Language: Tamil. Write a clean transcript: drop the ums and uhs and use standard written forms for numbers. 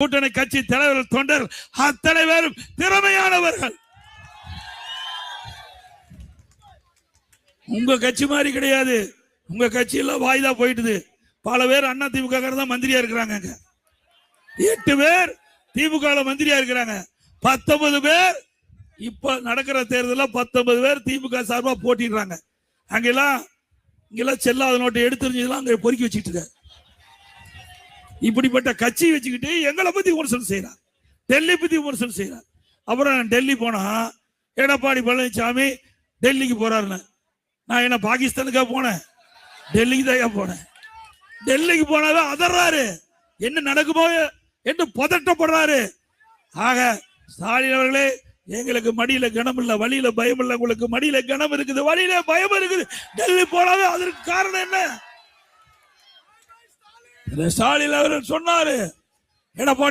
கூட்டணி கட்சி தலைவர்கள் தொண்டர் அத்தனை பேரும் திறமையானவர்கள். உங்க கட்சி மாதிரி கிடையாது. உங்க கட்சியில வாய்தா போயிட்டுது. பல பேர் அண்ணா திமுக தான் மந்திரியா இருக்கிறாங்க. 8 பேர் திமுக மந்திரியா இருக்கிறாங்க. 19 பேர் இப்ப நடக்கிற தேர்தலில் 19 பேர் திமுக சார்பா போட்டிடுறாங்க. இங்கெல்லாம் செல்லாத நோட்டை எடுத்துருந்ததுலாம் அங்க பொறுக்கி வச்சுட்டு இருக்க. இப்படிப்பட்ட கட்சி வச்சுக்கிட்டு எங்களை பத்தி விமர்சனம் செய்யறார், டெல்லி பத்தி விமர்சனம் செய்யறார். அப்புறம் டெல்லி போனா எடப்பாடி பழனிசாமி டெல்லிக்கு போறாருன்னு, நான் என்ன பாகிஸ்தானுக்கா போனேன்? டெல்லிக்கு தான் போனேன். டெல்லிக்கு போனாதான் அதர்றாரு, என்ன நடக்குமோ என்று பதட்டப்படுறாரு. ஆக ஸ்டாலின் அவர்களே, எங்களுக்கு மடியில கனம் இல்ல, வழியில பயம் இல்ல. உங்களுக்கு மடியில கனம் இருக்குது, வழியில பயம் இருக்குது. டெல்லி போனாவே அதற்கு காரணம் என்ன? ஸ்டாலின் அவர்கள் சொன்னாரு, எடப்பாடி